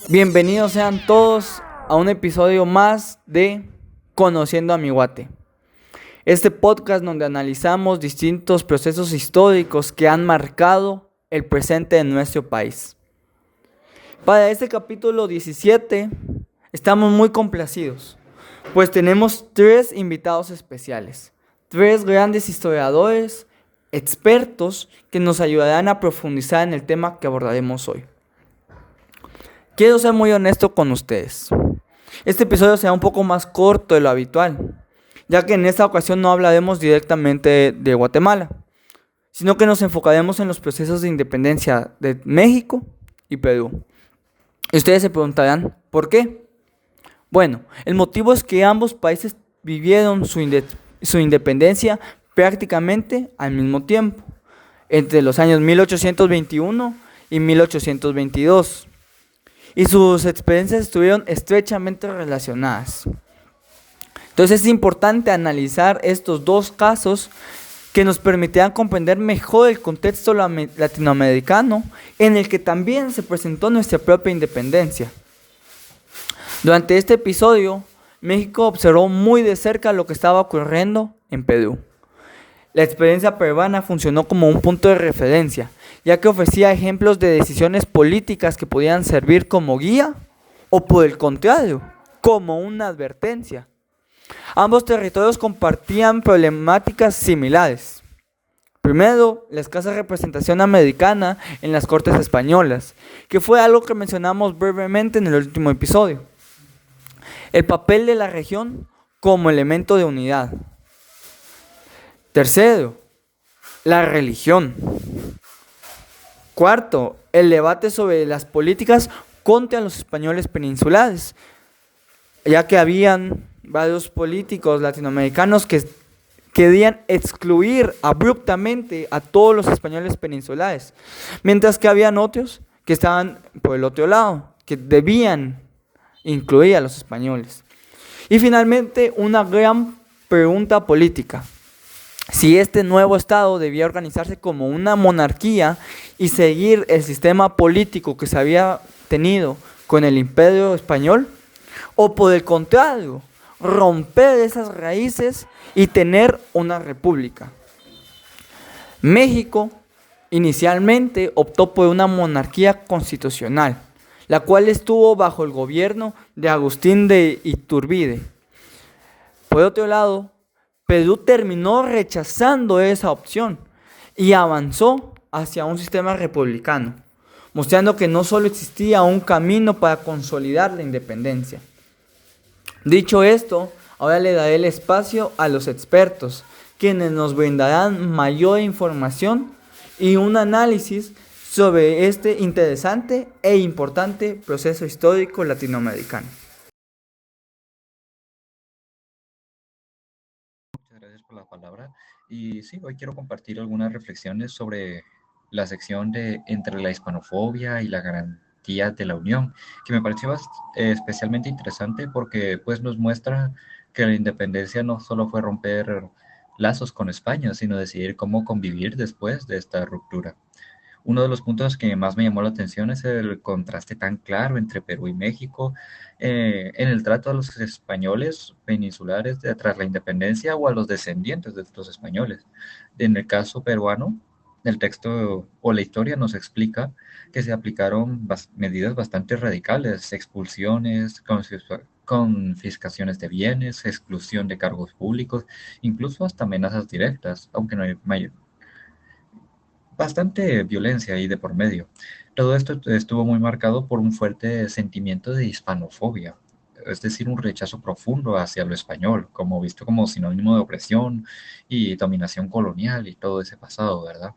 Bienvenidos sean todos a un episodio más de Conociendo a mi Guate. Este podcast donde analizamos distintos procesos históricos que han marcado el presente de nuestro país. Para este capítulo 17 estamos muy complacidos, pues tenemos 3 invitados especiales, 3 grandes historiadores, expertos que nos ayudarán a profundizar en el tema que abordaremos hoy. Quiero ser muy honesto con ustedes. Este episodio será un poco más corto de lo habitual, ya que en esta ocasión no hablaremos directamente de Guatemala, sino que nos enfocaremos en los procesos de independencia de México y Perú. Y ustedes se preguntarán, ¿por qué? Bueno, el motivo es que ambos países vivieron su independencia prácticamente al mismo tiempo, entre los años 1821 y 1822. Y sus experiencias estuvieron estrechamente relacionadas. Entonces es importante analizar estos dos casos que nos permitirán comprender mejor el contexto latinoamericano en el que también se presentó nuestra propia independencia. Durante este episodio, México observó muy de cerca lo que estaba ocurriendo en Perú. La experiencia peruana funcionó como un punto de referencia, ya que ofrecía ejemplos de decisiones políticas que podían servir como guía o, por el contrario, como una advertencia. Ambos territorios compartían problemáticas similares. Primero, la escasa representación americana en las cortes españolas, que fue algo que mencionamos brevemente en el último episodio. El papel de la región como elemento de unidad. Tercero, la religión. Cuarto, el debate sobre las políticas contra los españoles peninsulares, ya que habían varios políticos latinoamericanos que querían excluir abruptamente a todos los españoles peninsulares, mientras que habían otros que estaban por el otro lado, que debían incluir a los españoles. Y finalmente, una gran pregunta política: si este nuevo estado debía organizarse como una monarquía y seguir el sistema político que se había tenido con el Imperio Español, o por el contrario, romper esas raíces y tener una república. México inicialmente optó por una monarquía constitucional, la cual estuvo bajo el gobierno de Agustín de Iturbide. Por otro lado, Perú terminó rechazando esa opción y avanzó hacia un sistema republicano, mostrando que no solo existía un camino para consolidar la independencia. Dicho esto, ahora le daré el espacio a los expertos, quienes nos brindarán mayor información y un análisis sobre este interesante e importante proceso histórico latinoamericano. Muchas gracias por la palabra. Y sí, hoy quiero compartir algunas reflexiones sobre la sección de entre la hispanofobia y la garantía de la unión, que me pareció especialmente interesante porque pues nos muestra que la independencia no solo fue romper lazos con España, sino decidir cómo convivir después de esta ruptura. Uno de los puntos que más me llamó la atención es el contraste tan claro entre Perú y México en el trato a los españoles peninsulares tras la independencia o a los descendientes de estos españoles. En el caso peruano, el texto o la historia nos explica que se aplicaron medidas bastante radicales: expulsiones, confiscaciones de bienes, exclusión de cargos públicos, incluso hasta amenazas directas, aunque no hay bastante violencia ahí de por medio. Todo esto estuvo muy marcado por un fuerte sentimiento de hispanofobia, es decir, un rechazo profundo hacia lo español, como visto como sinónimo de opresión y dominación colonial y todo ese pasado, ¿verdad?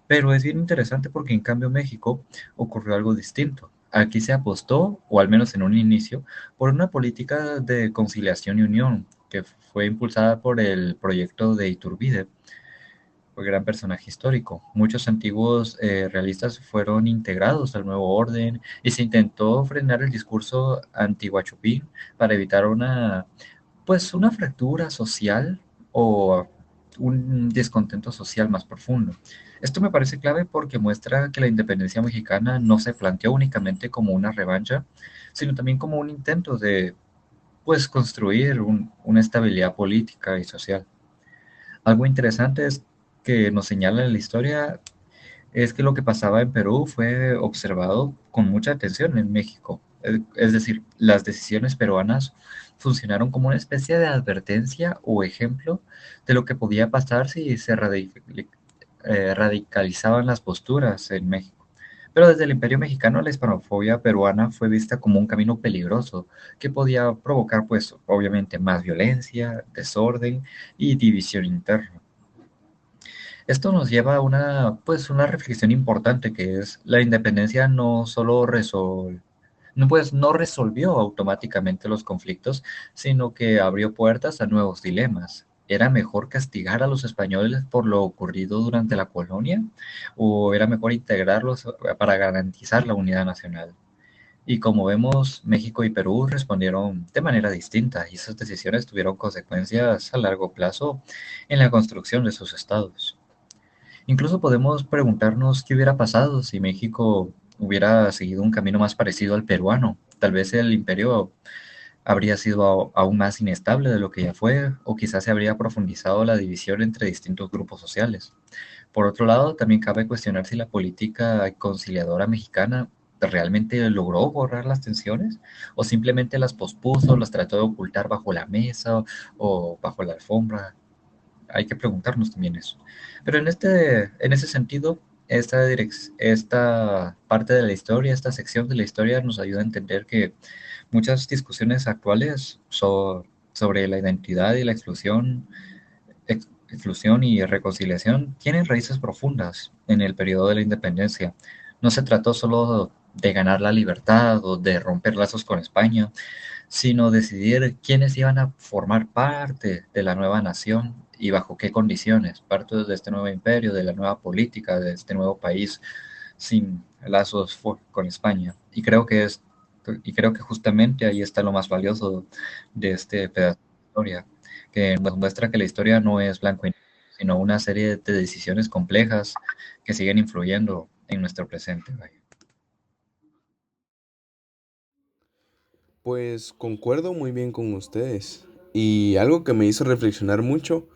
Pero es bien interesante porque en cambio México ocurrió algo distinto. Aquí se apostó, o al menos en un inicio, por una política de conciliación y unión que fue impulsada por el proyecto de Iturbide, fue gran personaje histórico. Muchos antiguos realistas fueron integrados al nuevo orden y se intentó frenar el discurso anti-Huachupín para evitar una fractura social o un descontento social más profundo. Esto me parece clave porque muestra que la independencia mexicana no se planteó únicamente como una revancha, sino también como un intento de, pues, construir una estabilidad política y social. Algo interesante es que nos señala en la historia es que lo que pasaba en Perú fue observado con mucha atención en México. Es decir, las decisiones peruanas funcionaron como una especie de advertencia o ejemplo de lo que podía pasar si se radicalizaban las posturas en México. Pero desde el Imperio Mexicano la hispanofobia peruana fue vista como un camino peligroso que podía provocar, pues, obviamente más violencia, desorden y división interna. Esto nos lleva a una reflexión importante que es la independencia no solo no resolvió automáticamente los conflictos, sino que abrió puertas a nuevos dilemas. ¿Era mejor castigar a los españoles por lo ocurrido durante la colonia? ¿O era mejor integrarlos para garantizar la unidad nacional? Y como vemos, México y Perú respondieron de manera distinta y esas decisiones tuvieron consecuencias a largo plazo en la construcción de sus estados. Incluso podemos preguntarnos qué hubiera pasado si México hubiera seguido un camino más parecido al peruano. Tal vez el imperio habría sido aún más inestable de lo que ya fue, o quizás se habría profundizado la división entre distintos grupos sociales. Por otro lado, también cabe cuestionar si la política conciliadora mexicana realmente logró borrar las tensiones o simplemente las pospuso, las trató de ocultar bajo la mesa o bajo la alfombra. Hay que preguntarnos también eso. Pero en ese sentido, esta parte de la historia, esta sección de la historia nos ayuda a entender que muchas discusiones actuales sobre la identidad y la exclusión y reconciliación tienen raíces profundas en el periodo de la independencia. No se trató solo de ganar la libertad o de romper lazos con España, sino decidir quiénes iban a formar parte de la nueva nación y bajo qué condiciones, parte de este nuevo imperio, de la nueva política, de este nuevo país sin lazos con España. Y creo que justamente ahí está lo más valioso de este pedazo de historia, que nos muestra que la historia no es blanco y negro, sino una serie de decisiones complejas que siguen influyendo en nuestro presente. Vaya. Pues concuerdo muy bien con ustedes. Y algo que me hizo reflexionar mucho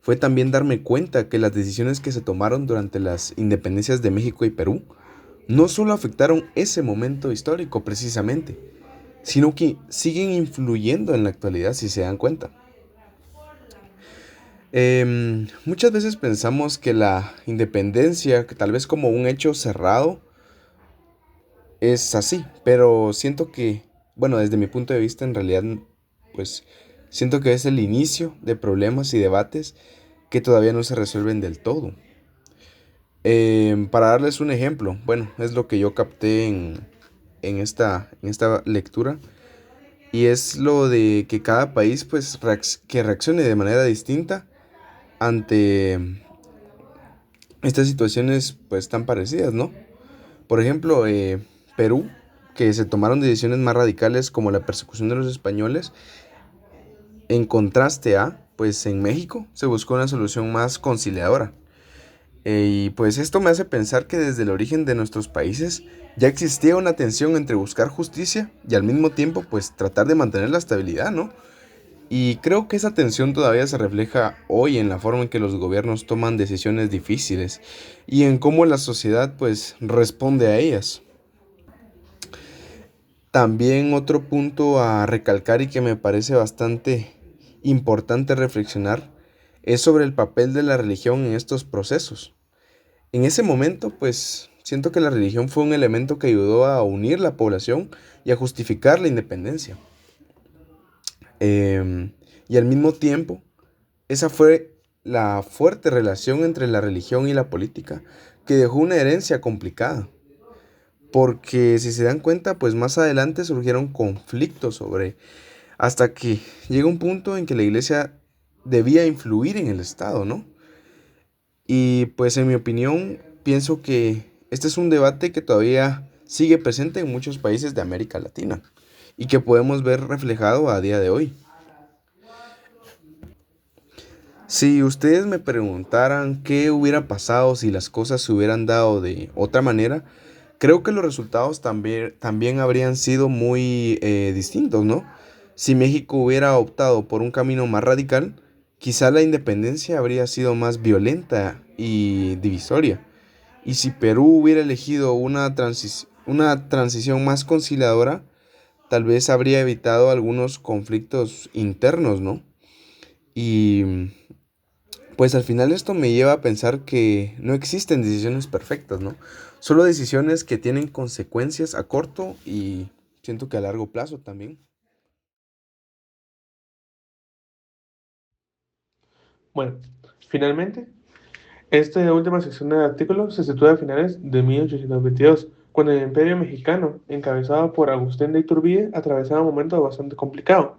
fue también darme cuenta que las decisiones que se tomaron durante las independencias de México y Perú no solo afectaron ese momento histórico precisamente, sino que siguen influyendo en la actualidad si se dan cuenta. Muchas veces pensamos que la independencia, que tal vez como un hecho cerrado, es así, pero siento que, bueno, desde mi punto de vista, en realidad, pues siento que es el inicio de problemas y debates que todavía no se resuelven del todo. Para darles un ejemplo, bueno, es lo que yo capté en esta lectura, y es lo de que cada país, pues, que reaccione de manera distinta ante estas situaciones, pues, tan parecidas, ¿no? Por ejemplo, Perú, que se tomaron decisiones más radicales como la persecución de los españoles, en contraste a, pues en México se buscó una solución más conciliadora. Y pues esto me hace pensar que desde el origen de nuestros países ya existía una tensión entre buscar justicia y al mismo tiempo pues tratar de mantener la estabilidad, ¿no? Y creo que esa tensión todavía se refleja hoy en la forma en que los gobiernos toman decisiones difíciles y en cómo la sociedad pues responde a ellas. También otro punto a recalcar y que me parece bastante importante reflexionar es sobre el papel de la religión en estos procesos. En ese momento, pues siento que la religión fue un elemento que ayudó a unir la población y a justificar la independencia. Em, y al mismo tiempo, esa fue la fuerte relación entre la religión y la política que dejó una herencia complicada. Porque si se dan cuenta, pues más adelante surgieron conflictos sobre hasta que llega un punto en que la iglesia debía influir en el Estado, ¿no? Y pues en mi opinión, pienso que este es un debate que todavía sigue presente en muchos países de América Latina y que podemos ver reflejado a día de hoy. Si ustedes me preguntaran qué hubiera pasado si las cosas se hubieran dado de otra manera, creo que los resultados también habrían sido muy distintos, ¿no? Si México hubiera optado por un camino más radical, quizá la independencia habría sido más violenta y divisoria. Y si Perú hubiera elegido una transición más conciliadora, tal vez habría evitado algunos conflictos internos, ¿no? Y pues al final esto me lleva a pensar que no existen decisiones perfectas, ¿no? Solo decisiones que tienen consecuencias a corto y siento que a largo plazo también. Bueno, finalmente, esta última sección del artículo se sitúa a finales de 1822, cuando el Imperio Mexicano, encabezado por Agustín de Iturbide, atravesaba un momento bastante complicado.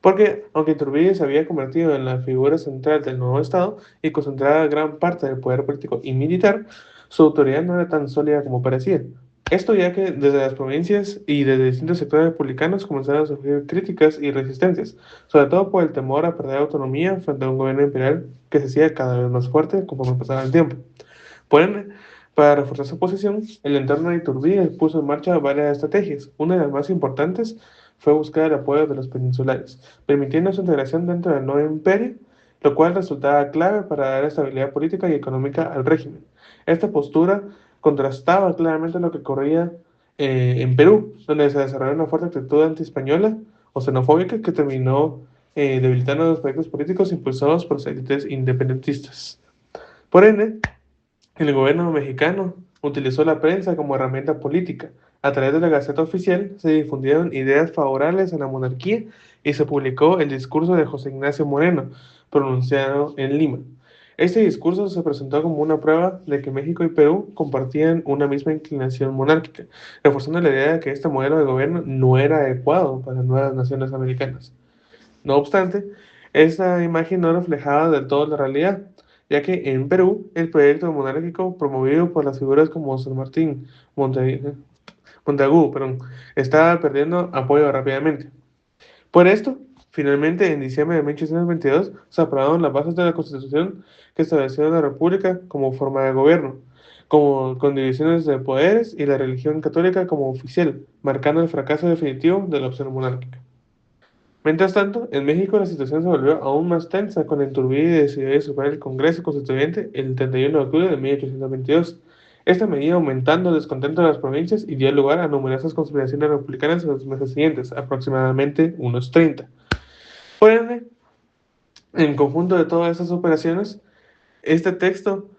Porque, aunque Iturbide se había convertido en la figura central del nuevo Estado y concentraba gran parte del poder político y militar, su autoridad no era tan sólida como parecía. Esto ya que desde las provincias y desde distintos sectores republicanos comenzaron a sufrir críticas y resistencias, sobre todo por el temor a perder autonomía frente a un gobierno imperial que se hacía cada vez más fuerte conforme pasaba el tiempo. Por ende, para reforzar su posición, el entorno de Iturbide puso en marcha varias estrategias. Una de las más importantes fue buscar el apoyo de los peninsulares, permitiendo su integración dentro del nuevo imperio, lo cual resultaba clave para dar estabilidad política y económica al régimen. Esta postura contrastaba claramente lo que ocurría en Perú, donde se desarrolló una fuerte actitud anti-española o xenofóbica que terminó debilitando los proyectos políticos impulsados por las élites independentistas. Por ende, el gobierno mexicano utilizó la prensa como herramienta política. A través de la Gaceta Oficial se difundieron ideas favorables a la monarquía y se publicó el discurso de José Ignacio Moreno, pronunciado en Lima. Este discurso se presentó como una prueba de que México y Perú compartían una misma inclinación monárquica, reforzando la idea de que este modelo de gobierno no era adecuado para las nuevas naciones americanas. No obstante, esta imagen no reflejaba del todo la realidad, ya que en Perú el proyecto monárquico promovido por las figuras como San Martín Montagu, estaba perdiendo apoyo rápidamente. Por esto, finalmente, en diciembre de 1822, se aprobaron las bases de la Constitución que establecieron la República como forma de gobierno, como, con divisiones de poderes y la religión católica como oficial, marcando el fracaso definitivo de la opción monárquica. Mientras tanto, en México la situación se volvió aún más tensa cuando Iturbide decidió disolver el Congreso Constituyente el 31 de octubre de 1822. Esta medida aumentando el descontento de las provincias y dio lugar a numerosas conspiraciones republicanas en los meses siguientes, aproximadamente unos 30. Por ende, en conjunto de todas estas operaciones, este texto,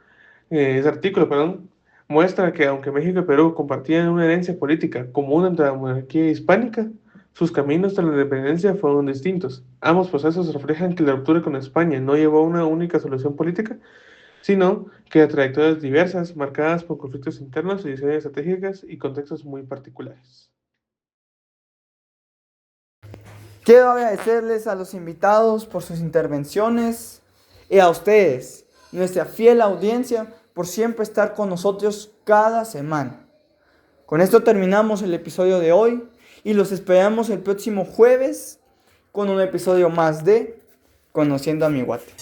ese artículo, muestra que aunque México y Perú compartían una herencia política común entre la monarquía hispánica, sus caminos tras la independencia fueron distintos. Ambos procesos reflejan que la ruptura con España no llevó a una única solución política, sino que a trayectorias diversas, marcadas por conflictos internos, decisiones estratégicas y contextos muy particulares. Quiero agradecerles a los invitados por sus intervenciones y a ustedes, nuestra fiel audiencia, por siempre estar con nosotros cada semana. Con esto terminamos el episodio de hoy y los esperamos el próximo jueves con un episodio más de Conociendo a mi Guate.